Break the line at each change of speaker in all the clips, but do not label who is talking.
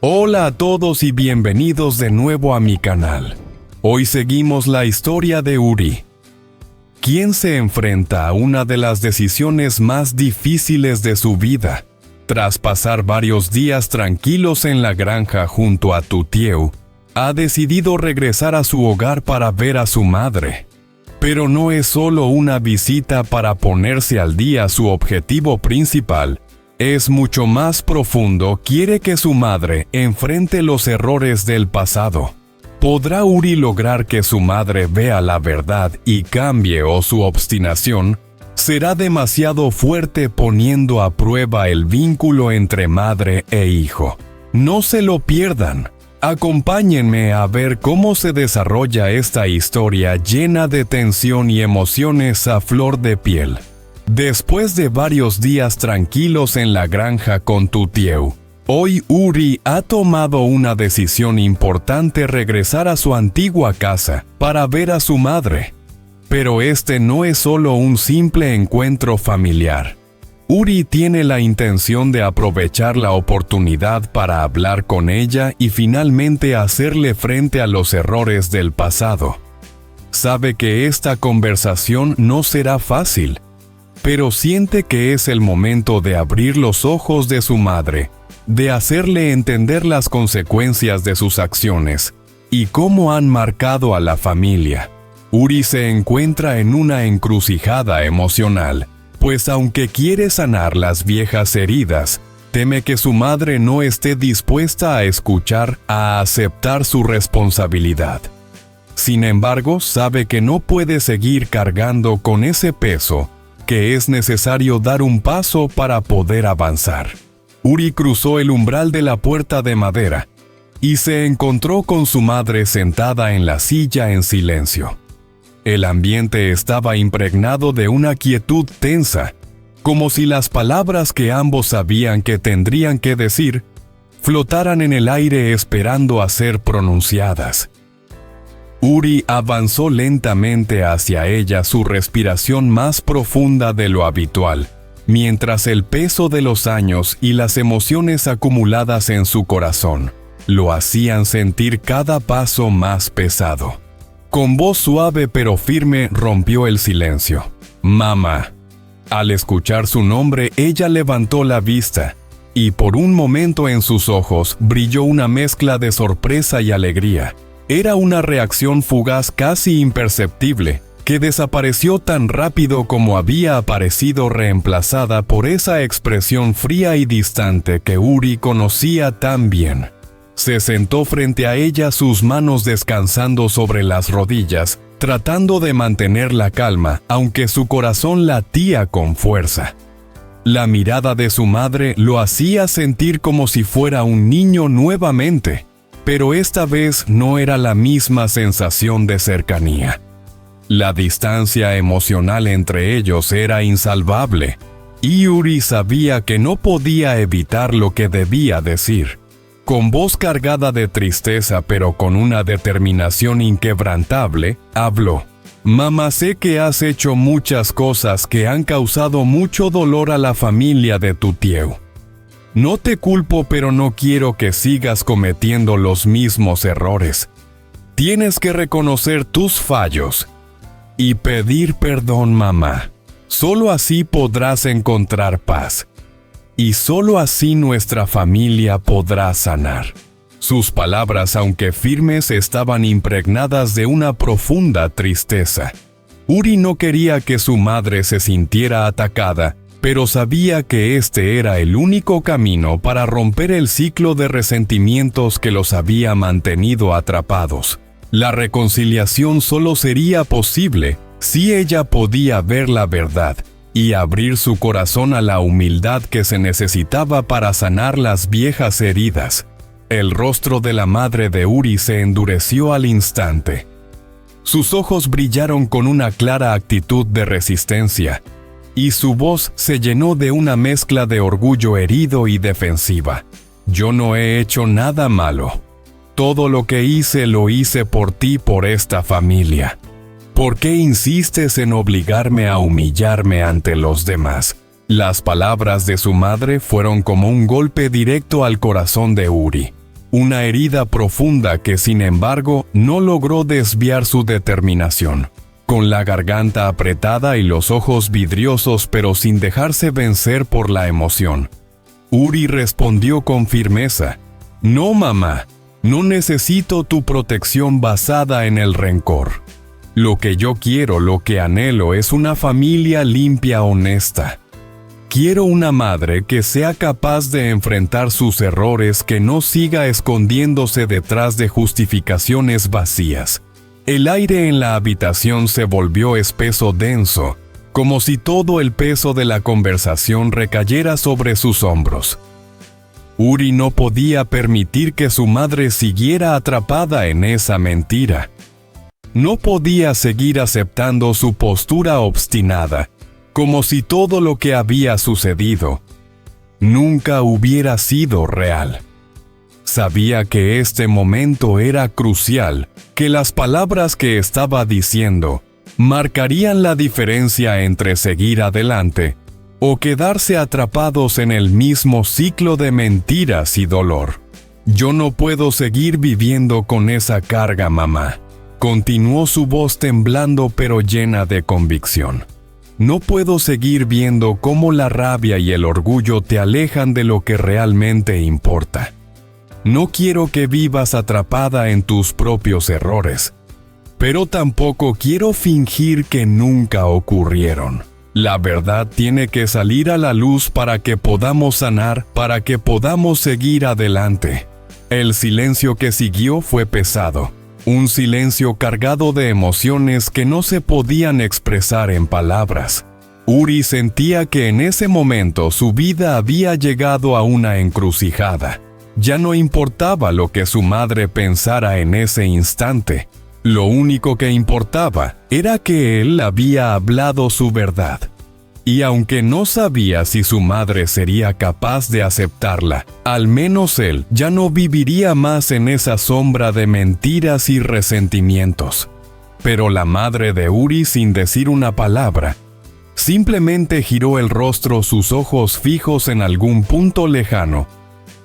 Hola a todos y bienvenidos de nuevo a mi canal. Hoy seguimos la historia de Uri, quien se enfrenta a una de las decisiones más difíciles de su vida. Tras pasar varios días tranquilos en la granja junto a Tutieu, ha decidido regresar a su hogar para ver a su madre. Pero no es solo una visita para ponerse al día. Su objetivo principal es mucho más profundo. Quiere que su madre enfrente los errores del pasado. ¿Podrá Uri lograr que su madre vea la verdad y cambie, o su obstinación será demasiado fuerte, poniendo a prueba el vínculo entre madre e hijo? No se lo pierdan. Acompáñenme a ver cómo se desarrolla esta historia llena de tensión y emociones a flor de piel. Después de varios días tranquilos en la granja con Tutieu, hoy Uri ha tomado una decisión importante: regresar a su antigua casa para ver a su madre. Pero este no es solo un simple encuentro familiar. Uri tiene la intención de aprovechar la oportunidad para hablar con ella y finalmente hacerle frente a los errores del pasado. Sabe que esta conversación no será fácil, pero siente que es el momento de abrir los ojos de su madre, de hacerle entender las consecuencias de sus acciones y cómo han marcado a la familia. Uri se encuentra en una encrucijada emocional, pues aunque quiere sanar las viejas heridas, teme que su madre no esté dispuesta a escuchar, a aceptar su responsabilidad. Sin embargo, sabe que no puede seguir cargando con ese peso, que es necesario dar un paso para poder avanzar. Uri cruzó el umbral de la puerta de madera y se encontró con su madre sentada en la silla en silencio. El ambiente estaba impregnado de una quietud tensa, como si las palabras que ambos sabían que tendrían que decir flotaran en el aire esperando a ser pronunciadas. Uri avanzó lentamente hacia ella, su respiración más profunda de lo habitual, mientras el peso de los años y las emociones acumuladas en su corazón lo hacían sentir cada paso más pesado. Con voz suave pero firme rompió el silencio. «Mamá». Al escuchar su nombre, ella levantó la vista, y por un momento en sus ojos brilló una mezcla de sorpresa y alegría. Era una reacción fugaz, casi imperceptible, que desapareció tan rápido como había aparecido, reemplazada por esa expresión fría y distante que Uri conocía tan bien. Se sentó frente a ella, sus manos descansando sobre las rodillas, tratando de mantener la calma, aunque su corazón latía con fuerza. La mirada de su madre lo hacía sentir como si fuera un niño nuevamente, pero esta vez no era la misma sensación de cercanía. La distancia emocional entre ellos era insalvable, y Uri sabía que no podía evitar lo que debía decir. Con voz cargada de tristeza pero con una determinación inquebrantable, habló. «Mamá, sé que has hecho muchas cosas que han causado mucho dolor a la familia de Tutieu. No te culpo, pero no quiero que sigas cometiendo los mismos errores. Tienes que reconocer tus fallos y pedir perdón, mamá. Solo así podrás encontrar paz. Y solo así nuestra familia podrá sanar». Sus palabras, aunque firmes, estaban impregnadas de una profunda tristeza. Uri no quería que su madre se sintiera atacada, pero sabía que este era el único camino para romper el ciclo de resentimientos que los había mantenido atrapados. La reconciliación solo sería posible si ella podía ver la verdad y abrir su corazón a la humildad que se necesitaba para sanar las viejas heridas. El rostro de la madre de Uri se endureció al instante. Sus ojos brillaron con una clara actitud de resistencia, y su voz se llenó de una mezcla de orgullo herido y defensiva. «Yo no he hecho nada malo. Todo lo que hice lo hice por ti, por esta familia. ¿Por qué insistes en obligarme a humillarme ante los demás?» Las palabras de su madre fueron como un golpe directo al corazón de Uri. una herida profunda que sin embargo no logró desviar su determinación. Con la garganta apretada y los ojos vidriosos pero sin dejarse vencer por la emoción, Uri respondió con firmeza: «No, mamá, no necesito tu protección basada en el rencor. Lo que yo quiero, lo que anhelo es una familia limpia, honesta. Quiero una madre que sea capaz de enfrentar sus errores, que no siga escondiéndose detrás de justificaciones vacías». El aire en la habitación se volvió espeso, denso, como si todo el peso de la conversación recayera sobre sus hombros. Uri no podía permitir que su madre siguiera atrapada en esa mentira. No podía seguir aceptando su postura obstinada, como si todo lo que había sucedido nunca hubiera sido real. Sabía que este momento era crucial, que las palabras que estaba diciendo marcarían la diferencia entre seguir adelante o quedarse atrapados en el mismo ciclo de mentiras y dolor. «Yo no puedo seguir viviendo con esa carga, mamá», continuó su voz temblando pero llena de convicción. «No puedo seguir viendo cómo la rabia y el orgullo te alejan de lo que realmente importa. No quiero que vivas atrapada en tus propios errores, pero tampoco quiero fingir que nunca ocurrieron. La verdad tiene que salir a la luz para que podamos sanar, para que podamos seguir adelante». El silencio que siguió fue pesado, un silencio cargado de emociones que no se podían expresar en palabras. Uri sentía que en ese momento su vida había llegado a una encrucijada. Ya no importaba lo que su madre pensara en ese instante. Lo único que importaba era que él había hablado su verdad. Y aunque no sabía si su madre sería capaz de aceptarla, al menos él ya no viviría más en esa sombra de mentiras y resentimientos. Pero la madre de Uri, sin decir una palabra, simplemente giró el rostro, sus ojos fijos en algún punto lejano,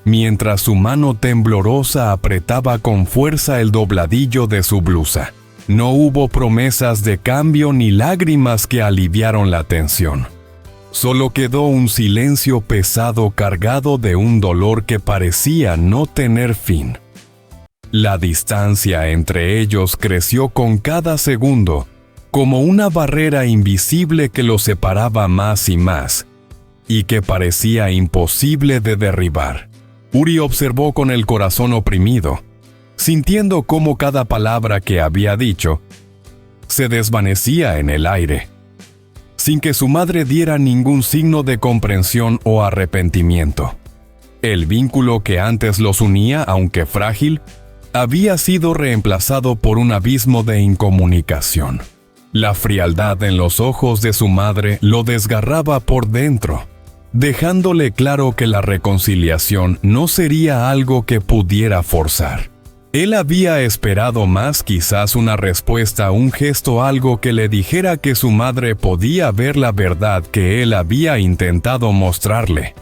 mientras su mano temblorosa apretaba con fuerza el dobladillo de su blusa. No hubo promesas de cambio ni lágrimas que aliviaron la tensión. Solo quedó un silencio pesado cargado de un dolor que parecía no tener fin. La distancia entre ellos creció con cada segundo, como una barrera invisible que los separaba más y más, y que parecía imposible de derribar. Uri observó con el corazón oprimido, sintiendo cómo cada palabra que había dicho se desvanecía en el aire, sin que su madre diera ningún signo de comprensión o arrepentimiento. El vínculo que antes los unía, aunque frágil, había sido reemplazado por un abismo de incomunicación. La frialdad en los ojos de su madre lo desgarraba por dentro, dejándole claro que la reconciliación no sería algo que pudiera forzar. Él había esperado más, quizás una respuesta, un gesto, algo que le dijera que su madre podía ver la verdad que él había intentado mostrarle.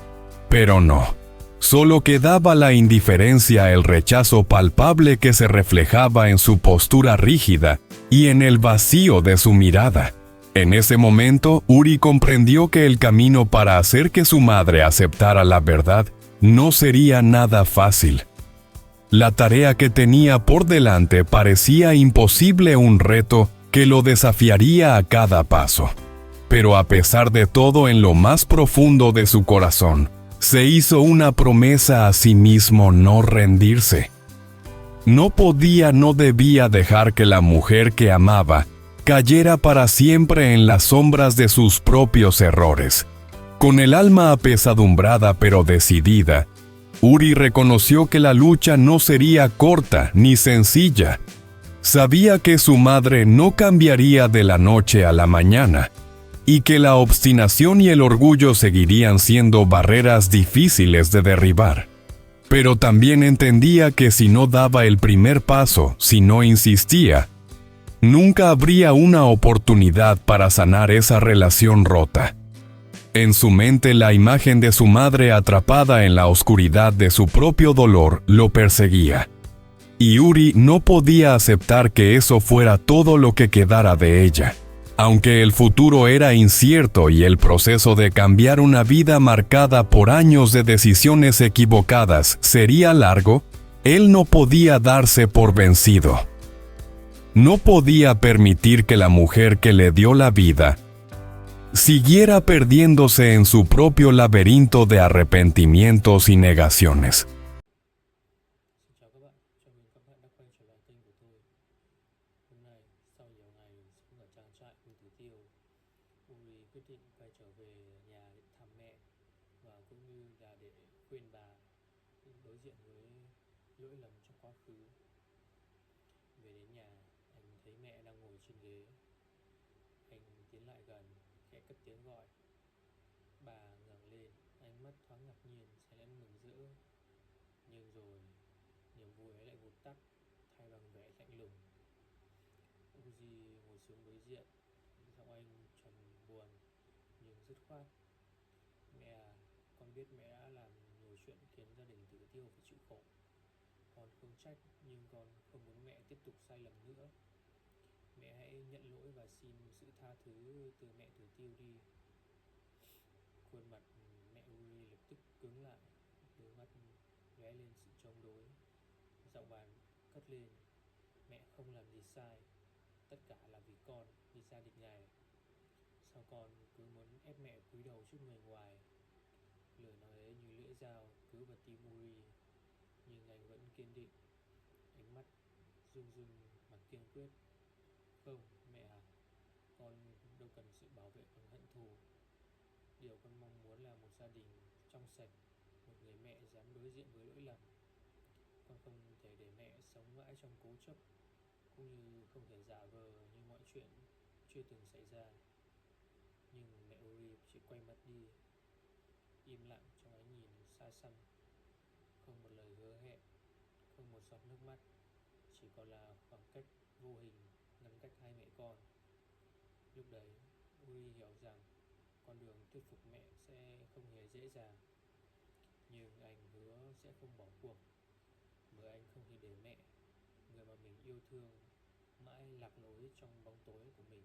Pero no. Solo quedaba la indiferencia, el rechazo palpable que se reflejaba en su postura rígida y en el vacío de su mirada. En ese momento, Uri comprendió que el camino para hacer que su madre aceptara la verdad no sería nada fácil. La tarea que tenía por delante parecía imposible, un reto que lo desafiaría a cada paso. Pero a pesar de todo, en lo más profundo de su corazón, se hizo una promesa a sí mismo: no rendirse. No podía, no debía dejar que la mujer que amaba cayera para siempre en las sombras de sus propios errores. Con el alma apesadumbrada pero decidida, Uri reconoció que la lucha no sería corta ni sencilla. Sabía que su madre no cambiaría de la noche a la mañana, y que la obstinación y el orgullo seguirían siendo barreras difíciles de derribar. Pero también entendía que si no daba el primer paso, si no insistía, nunca habría una oportunidad para sanar esa relación rota. En su mente, la imagen de su madre atrapada en la oscuridad de su propio dolor lo perseguía. Y Uri no podía aceptar que eso fuera todo lo que quedara de ella. Aunque el futuro era incierto y el proceso de cambiar una vida marcada por años de decisiones equivocadas sería largo, él no podía darse por vencido. No podía permitir que la mujer que le dio la vida siguiera perdiéndose en su propio laberinto de arrepentimientos y negaciones.
Xin chào các bạn, chào mừng các bạn đã quay trở lại kênh của tôi. Hôm nay, sau nhiều ngày sống ở trang trại nuôi tứ tiêu, Uri quyết định quay trở về nhà để thăm mẹ và cũng như là để khuyên bà đối diện với lỗi lầm trong quá khứ. Về đến nhà, anh thấy mẹ đang ngồi trên ghế. Anh tiến lại gần, khẽ cất tiếng gọi. Bà ngẩng lên, ánh mắt thoáng ngạc nhiên, xen lẫn mừng rỡ. Nhưng rồi niềm vui ấy lại vụt tắt, thay bằng vẻ lạnh lùng. Uzi ngồi xuống đối diện, giọng anh trầm buồn nhưng dứt khoát. Mẹ à, con biết mẹ đã làm nhiều chuyện khiến gia đình Tử Tiêu phải chịu khổ. Con không trách nhưng con không muốn mẹ tiếp tục sai lầm nữa. Mẹ hãy nhận lỗi và xin sự tha thứ từ mẹ Tử Tiêu đi. Khuôn mặt mẹ Uri lập tức cứng lại, đôi mắt lóe lên sự chống đối. Giọng bà cất lên. Mẹ không làm gì sai, tất cả là vì con, vì gia đình này. Sao con cứ muốn ép mẹ cúi đầu trước người ngoài? Lời nói ấy như lưỡi dao cứ vào tim Uri, nhưng anh vẫn kiên định. Ánh mắt run run mà kiên quyết. Không, mẹ à, con đâu cần sự bảo vệ bằng hận thù. Điều con mong muốn là một gia đình trong sạch, một người mẹ dám đối diện với lỗi lầm. Con không thể để mẹ sống mãi trong cố chấp, cũng như không thể giả vờ như mọi chuyện chưa từng xảy ra. Nhưng mẹ Uri chỉ quay mặt đi, im lặng trong ánh nhìn xa xăm. Không một lời hứa hẹn, không một giọt nước mắt, chỉ còn là khoảng cách vô hình ngăn cách hai mẹ con. Lúc đấy, Uri hiểu rằng con đường thuyết phục mẹ sẽ không hề dễ dàng. Nhưng anh hứa sẽ không bỏ cuộc, bởi anh không thể để mẹ, người mà mình yêu thương, mãi lạc lối trong bóng tối của mình.